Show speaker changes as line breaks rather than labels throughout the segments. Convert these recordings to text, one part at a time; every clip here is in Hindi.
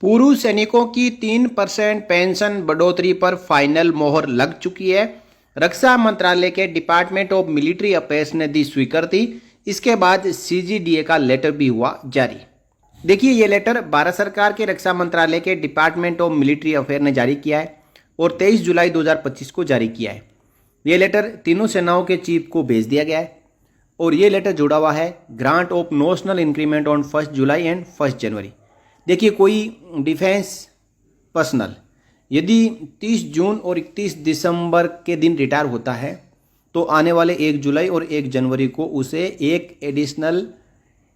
पूर्व सैनिकों की 3% पेंशन बढ़ोतरी पर फाइनल मोहर लग चुकी है। रक्षा मंत्रालय के डिपार्टमेंट ऑफ मिलिट्री अफेयर्स ने दी स्वीकृति। इसके बाद सीजीडीए का लेटर भी हुआ जारी। देखिए, ये लेटर भारत सरकार के रक्षा मंत्रालय के डिपार्टमेंट ऑफ मिलिट्री अफेयर ने जारी किया है और 23 जुलाई 2025 को जारी किया है। ये लेटर तीनों सेनाओं के चीफ को भेज दिया गया है और ये लेटर जुड़ा हुआ है grant of notional increment on 1 July and 1 जनवरी। देखिए, कोई डिफेंस पर्सनल यदि 30 जून और 31 दिसंबर के दिन रिटायर होता है तो आने वाले 1 जुलाई और 1 जनवरी को उसे एक एडिशनल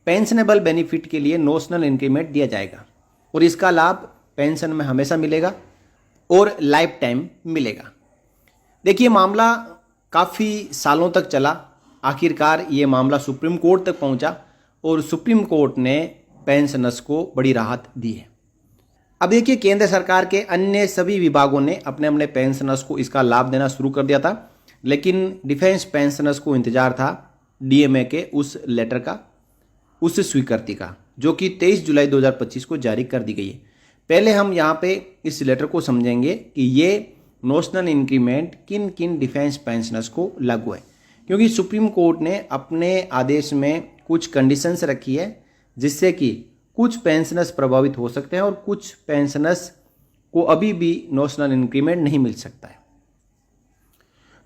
पेंशनेबल बेनिफिट के लिए नोशनल इंक्रीमेंट दिया जाएगा और इसका लाभ पेंशन में हमेशा मिलेगा और लाइफ टाइम मिलेगा। देखिए, मामला काफ़ी सालों तक चला। आखिरकार ये मामला सुप्रीम कोर्ट तक पहुंचा और सुप्रीम कोर्ट ने पेंशनर्स को बड़ी राहत दी है। अब देखिए, केंद्र सरकार के अन्य सभी विभागों ने अपने अपने पेंशनर्स को इसका लाभ देना शुरू कर दिया था, लेकिन डिफेंस पेंशनर्स को इंतजार था डीएमए के उस लेटर का, उस स्वीकृति का, जो कि 23 जुलाई 2025 को जारी कर दी गई है। पहले हम यहाँ पे इस लेटर को समझेंगे कि ये नोशनल इंक्रीमेंट किन किन डिफेंस पेंशनर्स को लागू है, क्योंकि सुप्रीम कोर्ट ने अपने आदेश में कुछ कंडीशंस रखी है जिससे कि कुछ पेंशनर्स प्रभावित हो सकते हैं और कुछ पेंशनर्स को अभी भी नोशनल इंक्रीमेंट नहीं मिल सकता है।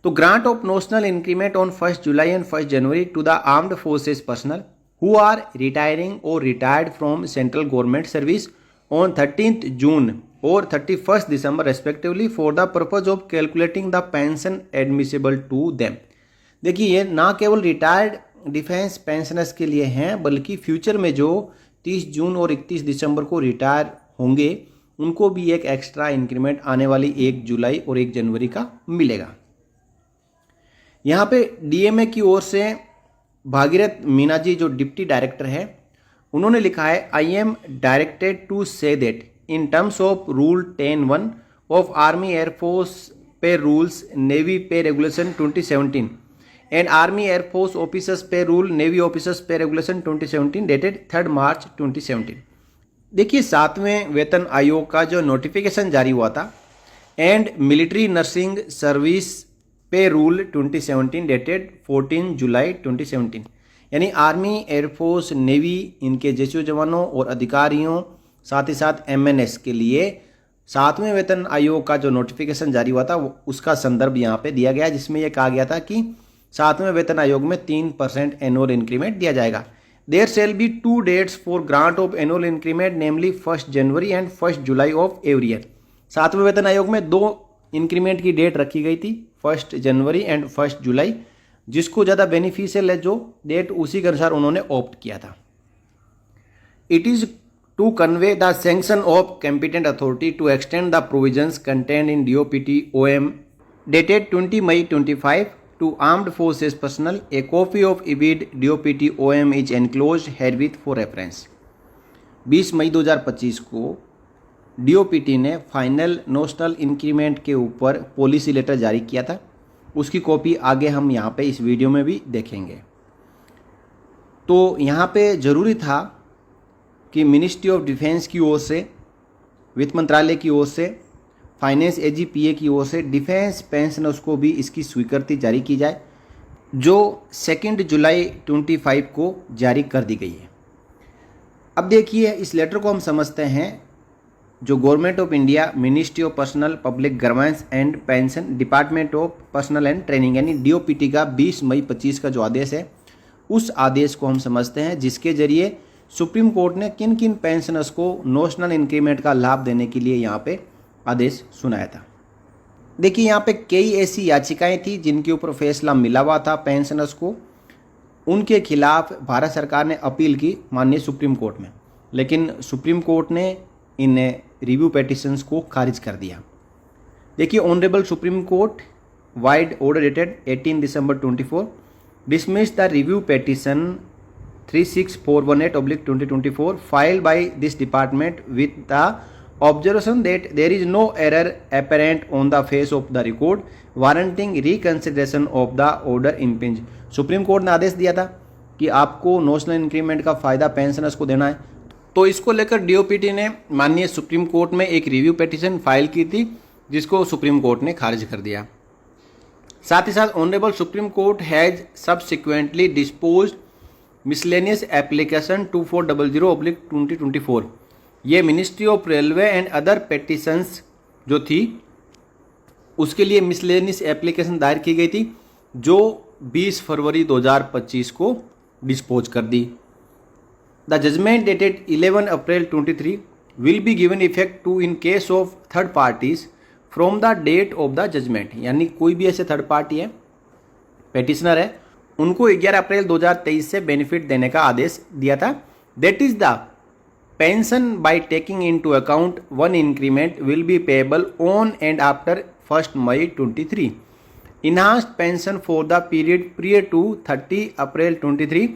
तो grant of notional increment on 1 July and 1 January to the armed forces personnel who are retiring और retired from central government service on 13th June और 31st December respectively for the purpose of calculating the pension admissible to them. देखिए, ये ना केवल रिटायर्ड डिफेंस पेंशनर्स के लिए हैं, बल्कि फ्यूचर में जो 30 जून और 31 दिसंबर को रिटायर होंगे उनको भी एक एक्स्ट्रा इंक्रीमेंट आने वाली 1 जुलाई और 1 जनवरी का मिलेगा। यहाँ पे डीएमए की ओर से भागीरथ मीना जी जो डिप्टी डायरेक्टर है, उन्होंने लिखा है, I am directed to say that in terms of rule 10(1) of army air force pay rules navy pay regulation 2017 and Army Air Force Officers Pay Rule Navy Officers Pay Regulation 2017 dated 3rd March 2017। देखिए, 7वें वेतन आयोग का जो नोटिफिकेशन जारी हुआ था एंड मिलिट्री नर्सिंग सर्विस पे रूल 2017 डेटेड 14 जुलाई 2017, यानी आर्मी, एयरफोर्स, नेवी, इनके जेसीओ जवानों और अधिकारियों, साथ ही साथ एमएनएस के लिए 7वें वेतन आयोग का जो नोटिफिकेशन जारी हुआ था उसका संदर्भ यहाँ पे दिया गया, जिसमें यह कहा गया था कि 7वें वेतन आयोग में 3% एनुअल इंक्रीमेंट दिया जाएगा। There shall be 2 dates for grant of annual increment namely 1 January and 1 July of every year. 7वें वेतन आयोग में 2 इंक्रीमेंट की डेट रखी गई थी, 1 जनवरी एंड 1 जुलाई। जिसको ज़्यादा बेनिफिशियल है जो डेट, उसी के अनुसार उन्होंने ऑप्ट किया था। It is to convey the sanction of competent authority to extend the provisions content in DOPT OM dated 20 May 25 to armed forces personnel. A copy of IBID DOPT OM is enclosed herewith for reference। 20 मई 2025 को DOPT ने फाइनल नोशनल इंक्रीमेंट के ऊपर पॉलिसी लेटर जारी किया था। उसकी कॉपी आगे हम यहाँ पे इस वीडियो में भी देखेंगे। तो यहाँ पे ज़रूरी था कि मिनिस्ट्री ऑफ डिफेंस की ओर से, वित्त मंत्रालय की ओर से, फाइनेंस AGPA की ओर से डिफेंस पेंशनर्स को भी इसकी स्वीकृति जारी की जाए, जो 2 जुलाई 25 को जारी कर दी गई है। अब देखिए, इस लेटर को हम समझते हैं। जो government of India, ministry of personnel public grievance and pension, department of personal and training यानी DOPT का 20 मई 25 का जो आदेश है, उस आदेश को हम समझते हैं, जिसके जरिए सुप्रीम कोर्ट ने किन किन पेंशनर्स को नोशनल इंक्रीमेंट का लाभ देने के लिए यहाँ पे आदेश सुनाया था। देखिए, यहाँ पे कई ऐसी याचिकाएं थी जिनके ऊपर फैसला मिला हुआ था पेंशनर्स को। उनके खिलाफ भारत सरकार ने अपील की माननीय सुप्रीम कोर्ट में, लेकिन सुप्रीम कोर्ट ने इन रिव्यू पेटिशंस को खारिज कर दिया। देखिए, honourable Supreme court wide order dated 18 December 24 dismiss the review petition 36418/2024 filed by this department with the observation that there is no error apparent on the face of the record warranting reconsideration of the order impinged। Supreme court ने आदेश दिया था कि आपको नोशनल इंक्रीमेंट का फ़ायदा पेंशनर्स को देना है, तो इसको लेकर डीओपीटी ने माननीय सुप्रीम कोर्ट में एक रिव्यू पिटीशन फाइल की थी, जिसको सुप्रीम कोर्ट ने खारिज कर दिया। साथ ही साथ honourable Supreme Court has subsequently disposed miscellaneous application 2400/2024। ये ministry of railway and other petitions जो थी उसके लिए मिसलेनियस एप्लीकेशन दायर की गई थी, जो 20 फरवरी 2025 को डिस्पोज कर दी। The judgment dated 11 April 23 will be given effect to in case of third parties from the date of the judgment. यानी कोई भी ऐसे थर्ड पार्टी है, पेटिशनर है, उनको 11 अप्रैल 2023 से बेनिफिट देने का आदेश दिया था। That is the pension by taking into account one increment will be payable on and after 1 May 23। Enhanced pension for the period prior to 30 April 23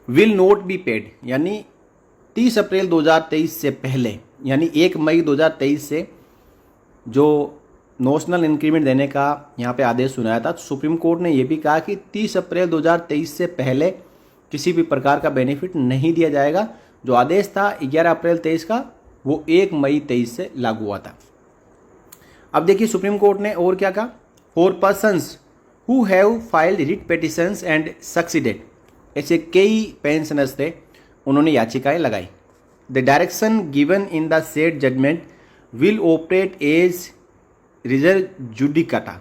will not be paid. यानी 30 अप्रैल 2023 से पहले, यानी 1 मई 2023 से जो नोशनल इंक्रीमेंट देने का यहाँ पे आदेश सुनाया था, तो सुप्रीम कोर्ट ने ये भी कहा कि 30 अप्रैल 2023 से पहले किसी भी प्रकार का बेनिफिट नहीं दिया जाएगा। जो आदेश था 11 अप्रैल 23 का, वो 1 मई 23 से लागू हुआ था। अब देखिए सुप्रीम कोर्ट ने और क्या कहा। For persons who have filed writ petitions and succeeded, ऐसे कई पेंशनर्स थे, उन्होंने याचिकाएं लगाई। The direction given in the said judgment will operate as res judicata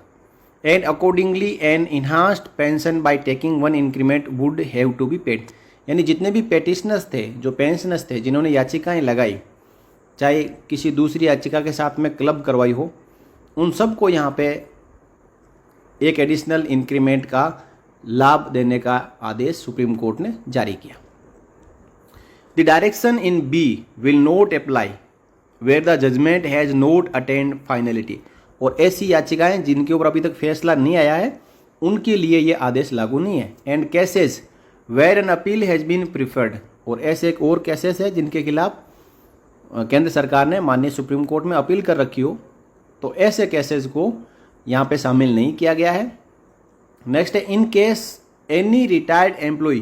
and accordingly an enhanced pension by taking one increment would have to be paid. यानी जितने भी पेटिशनर्स थे, जो पेंशनर्स थे, जिन्होंने याचिकाएं लगाई, चाहे किसी दूसरी याचिका के साथ में क्लब करवाई हो, उन सबको यहाँ पे एक एडिशनल इंक्रीमेंट का लाभ देने का आदेश सुप्रीम कोर्ट ने जारी किया। The direction in B will not apply where the judgment has not attained finality. और ऐसी याचिकाएं जिनके ऊपर अभी तक फैसला नहीं आया है, उनके लिए ये आदेश लागू नहीं है। And cases where an appeal has been preferred, और ऐसे एक और केसेस है जिनके खिलाफ केंद्र सरकार ने माननीय सुप्रीम कोर्ट में अपील कर रखी हो, तो ऐसे केसेस को यहाँ पे शामिल नहीं किया गया है। नेक्स्ट है, in case any retired employee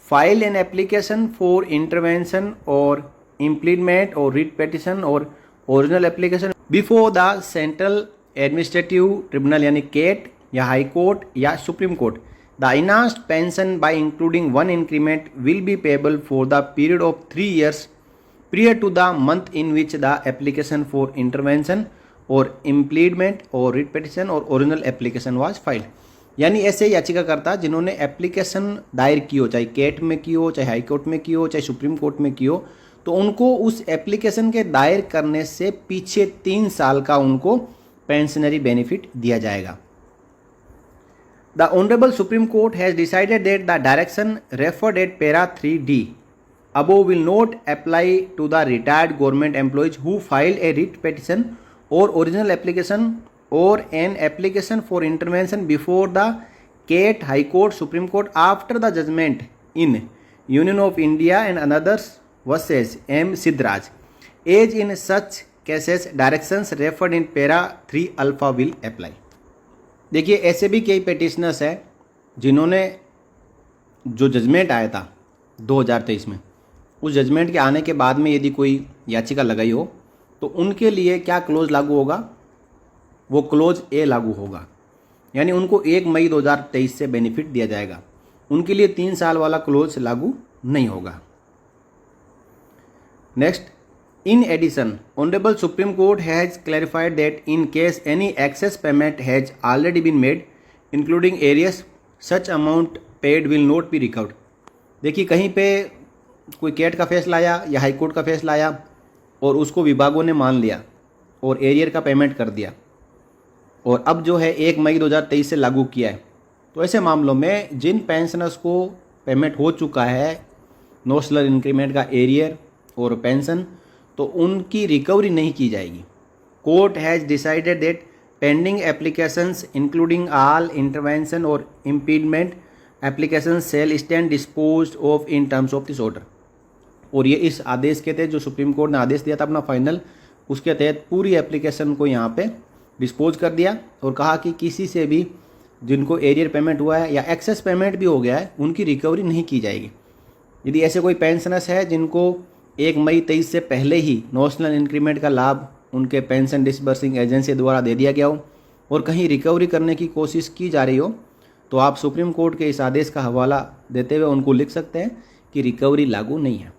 file an application for intervention or implement or writ petition or original application before the central administrative tribunal यानी केट या हाई कोर्ट या Supreme Court, the enhanced pension by including one increment will be payable for the period of 3 years prior to the month in which the application for intervention और implement or writ petition or original application was filed. यानी ऐसे याचिकाकर्ता जिन्होंने एप्लीकेशन दायर की हो, चाहे केट में की हो, चाहे हाई कोर्ट में की हो, चाहे सुप्रीम कोर्ट में की हो, तो उनको उस एप्लीकेशन के दायर करने से पीछे 3 साल का उनको पेंशनरी बेनिफिट दिया जाएगा। The honourable Supreme Court has decided that the direction referred eight para 3D above will not apply to the retired government employees who filed a writ petition or original application or an application for intervention before the CAT, High Court, Supreme Court after the judgment in Union of India and others versus M. Sidraj. As in such cases, directions referred in para 3 alpha will apply. देखिए ऐसे भी कई पेटिशनर्स हैं जिन्होंने जो जजमेंट आया था 2023 में, उस जजमेंट के आने के बाद में यदि कोई याचिका लगाई हो, तो उनके लिए क्या क्लोज लागू होगा, वो क्लोज ए लागू होगा। यानी उनको 1 मई 2023 से बेनिफिट दिया जाएगा, उनके लिए 3 साल वाला क्लोज लागू नहीं होगा। Next, in addition honourable Supreme Court has clarified that in case any excess payment has already been made including arrears such amount paid will not be recovered. देखिए कहीं पे कोई कैट का फैसला आया या हाई कोर्ट का फैसला आया और उसको विभागों ने मान लिया और एरियर का पेमेंट कर दिया, और अब जो है 1 मई 2023 से लागू किया है, तो ऐसे मामलों में जिन पेंशनर्स को पेमेंट हो चुका है नोशनल इंक्रीमेंट का एरियर और पेंशन, तो उनकी रिकवरी नहीं की जाएगी। Court has decided that pending applications including all intervention और impleadment application shall stand disposed of in terms of this order. और ये इस आदेश के तहत जो सुप्रीम कोर्ट ने आदेश दिया था अपना फाइनल, उसके तहत पूरी एप्लीकेशन को यहाँ पे डिस्पोज कर दिया और कहा कि किसी से भी जिनको एरियर पेमेंट हुआ है या एक्सेस पेमेंट भी हो गया है, उनकी रिकवरी नहीं की जाएगी। यदि ऐसे कोई पेंशनर्स है जिनको 1 मई 23 से पहले ही नेशनल इंक्रीमेंट का लाभ उनके पेंशन डिसबर्सिंग एजेंसी द्वारा दे दिया गया हो और कहीं रिकवरी करने की कोशिश की जा रही हो, तो आप सुप्रीम कोर्ट के इस आदेश का हवाला देते हुए उनको लिख सकते हैं कि रिकवरी लागू नहीं है।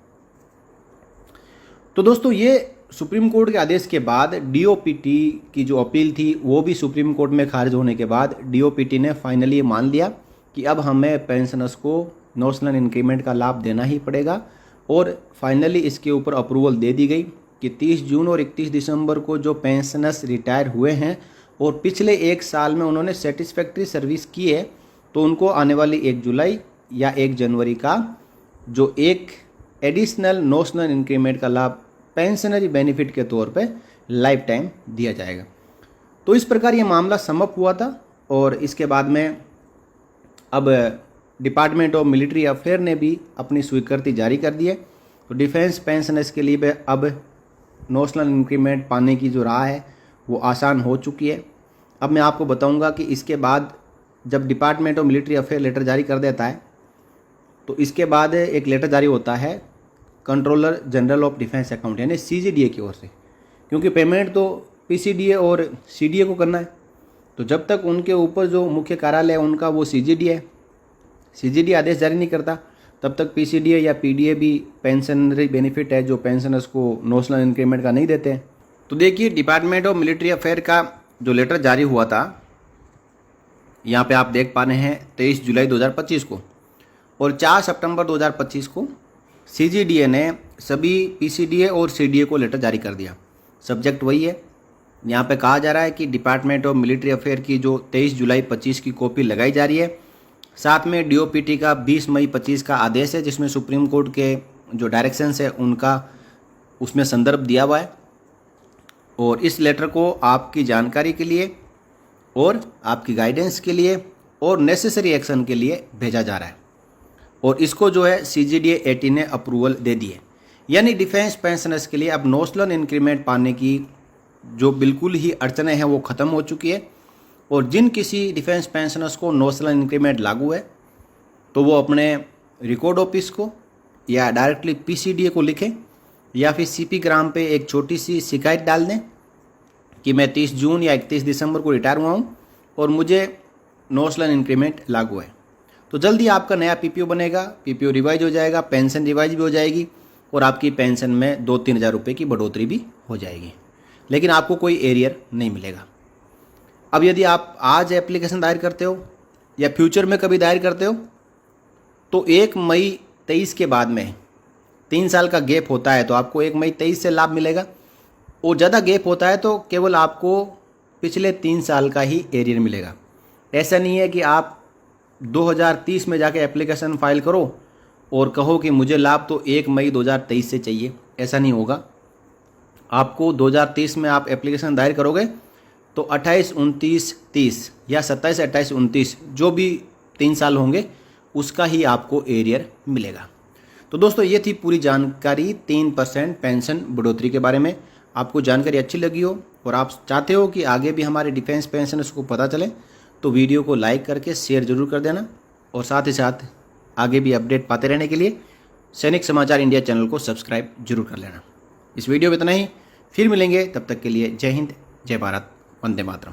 तो दोस्तों, ये सुप्रीम कोर्ट के आदेश के बाद डीओपीटी की जो अपील थी वो भी सुप्रीम कोर्ट में खारिज होने के बाद डीओपीटी ने फाइनली मान लिया कि अब हमें पेंशनर्स को नेशनल इंक्रीमेंट का लाभ देना ही पड़ेगा और फाइनली इसके ऊपर अप्रूवल दे दी गई कि 30 जून और 31 दिसंबर को जो पेंशनर्स रिटायर हुए हैं और पिछले 1 साल में उन्होंने सेटिस्फैक्ट्री सर्विस की है, तो उनको आने वाली 1 जुलाई या 1 जनवरी का जो एक एडिशनल नेशनल इंक्रीमेंट का लाभ पेंशनरी बेनिफिट के तौर पे लाइफ टाइम दिया जाएगा। तो इस प्रकार ये मामला समाप्त हुआ था और इसके बाद में अब डिपार्टमेंट ऑफ मिलिट्री अफेयर ने भी अपनी स्वीकृति जारी कर दी है। तो डिफेंस पेंशनर्स के लिए अब नेशनल इंक्रीमेंट पाने की जो राह है वो आसान हो चुकी है। अब मैं आपको बताऊंगा कि इसके बाद जब department of military affair letter जारी कर देता है तो इसके बाद एक लेटर जारी होता है controller general of defence account यानी सीजीडीए की ओर से, क्योंकि पेमेंट तो पीसीडीए और सीडीए को करना है। तो जब तक उनके ऊपर जो मुख्य कार्यालय है उनका वो सीजीडीए आदेश जारी नहीं करता, तब तक पीसीडीए या पीडीए भी पेंशनरी बेनिफिट है जो पेंशनर्स को नेशनल इंक्रीमेंट का नहीं देते हैं। तो देखिए, डिपार्टमेंट ऑफ मिलिट्री अफेयर का जो लेटर जारी हुआ था, यहाँ पे आप देख पा रहे हैं 23 जुलाई 2025 को, और 4 सितंबर 2025 को सीजीडीए ने सभी पीसीडीए और सीडीए को लेटर जारी कर दिया। सब्जेक्ट वही है। यहाँ पे कहा जा रहा है कि डिपार्टमेंट ऑफ मिलिट्री अफेयर की जो 23 जुलाई 25 की कॉपी लगाई जा रही है, साथ में डीओपीटी का 20 मई 25 का आदेश है जिसमें सुप्रीम कोर्ट के जो डायरेक्शंस है उनका उसमें संदर्भ दिया हुआ है, और इस लेटर को आपकी जानकारी के लिए और आपकी गाइडेंस के लिए और नेसेसरी एक्शन के लिए भेजा जा रहा है, और इसको जो है सीजीडीए 80 ने अप्रूवल दे दी है। यानी डिफेंस पेंशनर्स के लिए अब नेशनल इंक्रीमेंट पाने की जो बिल्कुल ही अड़चनें हैं वो ख़त्म हो चुकी है, और जिन किसी डिफेंस पेंशनर्स को नेशनल इंक्रीमेंट लागू है तो वो अपने रिकॉर्ड ऑफिस को या डायरेक्टली पीसीडीए को लिखें या फिर सीपी ग्राम पे एक छोटी सी शिकायत डाल दें कि मैं 30 जून या 31 दिसंबर को रिटायर हुआ हूँ और मुझे नेशनल इंक्रीमेंट लागू है। तो जल्दी आपका नया पीपीओ बनेगा, पीपीओ रिवाइज हो जाएगा, पेंशन रिवाइज भी हो जाएगी और आपकी पेंशन में 2-3 हज़ार रुपये की बढ़ोतरी भी हो जाएगी, लेकिन आपको कोई एरियर नहीं मिलेगा। अब यदि आप आज एप्लीकेशन दायर करते हो या फ्यूचर में कभी दायर करते हो तो 1 मई 23 के बाद में 3 साल का गैप होता है तो आपको 1 मई 23 से लाभ मिलेगा, और ज़्यादा गैप होता है तो केवल आपको पिछले 3 साल का ही एरियर मिलेगा। ऐसा नहीं है कि आप 2030 में जाके एप्लीकेशन फाइल करो और कहो कि मुझे लाभ तो 1 मई 2023 से चाहिए, ऐसा नहीं होगा। आपको 2030 में आप एप्लीकेशन दायर करोगे तो 28, 29, 30 या 27, 28, 29 जो भी 3 साल होंगे उसका ही आपको एरियर मिलेगा। तो दोस्तों, ये थी पूरी जानकारी 3% पेंशन बढ़ोतरी के बारे में। आपको जानकारी अच्छी लगी हो और आप चाहते हो कि आगे भी हमारे डिफेंस पेंशनर्स को पता चले तो वीडियो को लाइक करके शेयर जरूर कर देना, और साथ ही साथ आगे भी अपडेट पाते रहने के लिए सैनिक समाचार इंडिया चैनल को सब्सक्राइब जरूर कर लेना। इस वीडियो में इतना ही, फिर मिलेंगे, तब तक के लिए जय हिंद, जय भारत, वंदे मातरम।